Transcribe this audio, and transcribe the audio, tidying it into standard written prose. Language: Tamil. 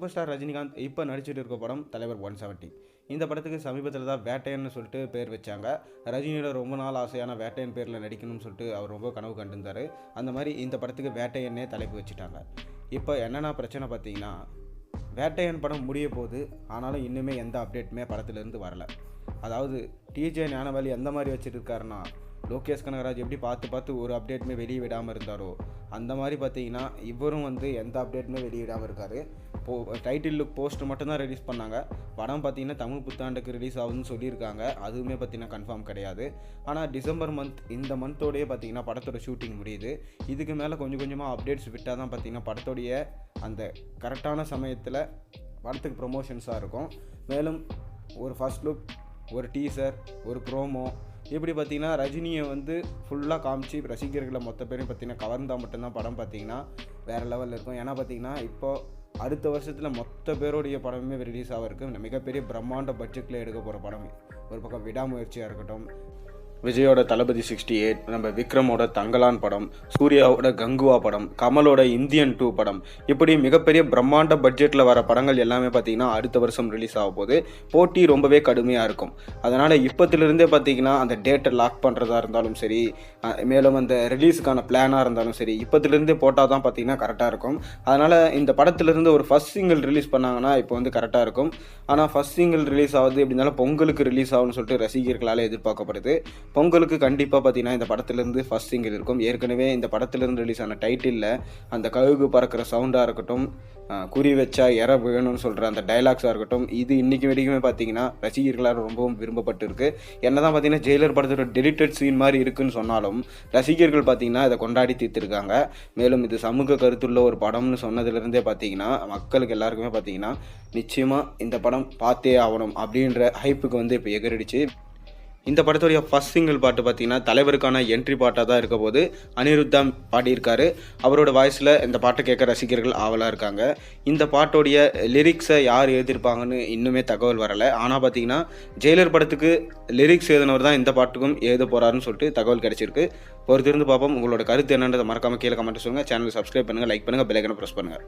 சூப்பர் ஸ்டார் ரஜினிகாந்த் இப்போ நடிச்சிட்டு இருக்க படம் தலைவர் 170. இந்த படத்துக்கு சமீபத்தில் தான் வேட்டையன்னு சொல்லிட்டு பேர் வச்சாங்க. ரஜினியோட ரொம்ப நாள் ஆசையான வேட்டையன் பேரில் நடிக்கணும்னு சொல்லிட்டு அவர் ரொம்ப கனவு கண்டிருந்தார். அந்த மாதிரி இந்த படத்துக்கு வேட்டையன்னே தலைப்பு வச்சுட்டாங்க. இப்போ என்னென்ன பிரச்சனை பார்த்தீங்கன்னா, வேட்டையன் படம் முடிய போகுது, ஆனாலும் இன்னுமே எந்த அப்டேட்டுமே படத்துலேருந்து வரல. அதாவது டிஜே ஞானவேல் எந்த மாதிரி வச்சுட்டு இருக்காருன்னா, லோகேஷ் கனகராஜ் எப்படி பார்த்து ஒரு அப்டேட்டுமே வெளியே விடாமல் இருந்தாரோ அந்த மாதிரி பார்த்தீங்கன்னா இவரும் எந்த அப்டேட்டுமே வெளியே விடாமல் இருக்கார். டைட்டில் லுக் போஸ்ட் மட்டும்தான் ரிலீஸ் பண்ணாங்க. படம் பார்த்தீங்கன்னா தமிழ் புத்தாண்டுக்கு ரிலீஸ் ஆகுதுன்னு சொல்லியிருக்காங்க. அதுவுமே பார்த்தீங்கன்னா கன்ஃபார்ம் கிடையாது. ஆனால் டிசம்பர் இந்த மந்தோடையே பார்த்தீங்கன்னா படத்தோட ஷூட்டிங் முடியுது. இதுக்கு மேலே கொஞ்சம் கொஞ்சமாக அப்டேட்ஸ் விட்டால் தான் பார்த்தீங்கன்னா படத்தோடைய அந்த கரெக்டான சமயத்தில் படத்துக்கு ப்ரொமோஷன்ஸாக இருக்கும். மேலும் ஒரு ஃபர்ஸ்ட் லுக், ஒரு டீசர், ஒரு ப்ரோமோ, இப்படி பார்த்தீங்கன்னா ரஜினியை ஃபுல்லாக காமிச்சு ரசிகர்களை மொத்த பேரையும் பார்த்தீங்கன்னா கவர்ந்தால் மட்டும்தான் படம் பார்த்தீங்கன்னா வேறு லெவலில் இருக்கும். ஏன்னா பார்த்தீங்கன்னா இப்போது அடுத்த வருஷத்தில் மொத்த பேருடைய படமே ரிலீஸ் ஆகிருக்கு. மிகப்பெரிய பிரம்மாண்ட பட்ஜெட்டில் எடுக்க போகிற படம். ஒரு பக்கம் விடாமுயற்சியாக இருக்கட்டும், விஜயோட தளபதி 68, நம்ம விக்ரமோட தங்கலான் படம், சூர்யாவோட கங்குவா படம், கமலோட இந்தியன் 2 படம், இப்படி மிகப்பெரிய பிரம்மாண்ட பட்ஜெட்டில் வர படங்கள் எல்லாமே பார்த்தீங்கன்னா அடுத்த வருஷம் ரிலீஸ் ஆக போகுது. போட்டி ரொம்பவே கடுமையாக இருக்கும். அதனால் இப்போத்திலிருந்தே பார்த்தீங்கன்னா அந்த டேட்டை லாக் பண்ணுறதா இருந்தாலும் சரி, மேலும் அந்த ரிலீஸுக்கான பிளானாக இருந்தாலும் சரி, இப்போத்திலிருந்தே போட்டால் தான் பார்த்தீங்கன்னா கரெக்டாக இருக்கும். அதனால் இந்த படத்திலிருந்து ஒரு ஃபர்ஸ்ட் சிங்கிள் ரிலீஸ் பண்ணாங்கன்னா இப்போ கரெக்டாக இருக்கும். ஆனால் ஃபர்ஸ்ட் சிங்கிள் ரிலீஸ் ஆகுது எப்படினாலும் பொங்கலுக்கு ரிலீஸ் ஆகும்னு சொல்லிட்டு ரசிகர்களால் எதிர்பார்க்கப்படுது. பொங்கலுக்கு கண்டிப்பாக பார்த்தீங்கன்னா இந்த படத்துலேருந்து ஃபர்ஸ்ட் சிங்கிள் இருக்கும். ஏற்கனவே இந்த படத்துலேருந்து ரிலீஸ் ஆன டைட்டிலில் அந்த கழுகு பறக்கிற சவுண்டாக இருக்கட்டும், குறி வச்சா இற வேணும்னு சொல்கிற அந்த டைலாக்ஸாக இருக்கட்டும், இது இன்றைக்கி வரைக்குமே பார்த்தீங்கன்னா ரசிகர்களால் ரொம்பவும் விரும்பப்பட்டு இருக்குது. என்ன தான் பார்த்தீங்கன்னா ஜெயிலர் படத்தோட டெலிட்டட் சீன் மாதிரி இருக்குன்னு சொன்னாலும் ரசிகர்கள் பார்த்தீங்கன்னா இதை கொண்டாடி தீர்த்துருக்காங்க. மேலும் இது சமூக கருத்துள்ள ஒரு படம்னு சொன்னதுலேருந்தே பார்த்தீங்கன்னா மக்களுக்கு எல்லாருக்குமே பார்த்தீங்கன்னா நிச்சயமாக இந்த படம் பார்த்தே ஆகணும் அப்படின்ற ஹைப்புக்கு இப்போ எகிரிடுச்சு. இந்த படத்துடைய ஃபர்ஸ்ட் சிங்கிள் பாட்டு பார்த்தீங்கன்னா தலைவருக்கான என்ட்ரி பாட்டாக தான் இருக்க போது அனிருத்தா பாடியிருக்காரு. அவரோட வாய்ஸில் இந்த பாட்டை கேட்க ரசிகர்கள் ஆவலாக இருக்காங்க. இந்த பாட்டோடைய லிரிக்ஸை யார் எழுதியிருப்பாங்கன்னு இன்னுமே தகவல் வரலை. ஆனால் பார்த்தீங்கன்னா ஜெயிலர் படத்துக்கு லிரிக்ஸ் எழுதினவர் தான் இந்த பாட்டுக்கும் எழுத போகிறாருன்னு சொல்லிட்டு தகவல் கிடைச்சிருக்கு. பொறுத்திருந்து பார்ப்போம். உங்களோட கருத்து என்னன்றதை மறக்காமல் கீழே கமெண்ட் சொல்லுங்கள். சேனல் சப்ஸ்கிரைப் பண்ணுங்கள், லைக் பண்ணுங்கள், பெல் ஐகானை ப்ரெஸ் பண்ணுங்கள்.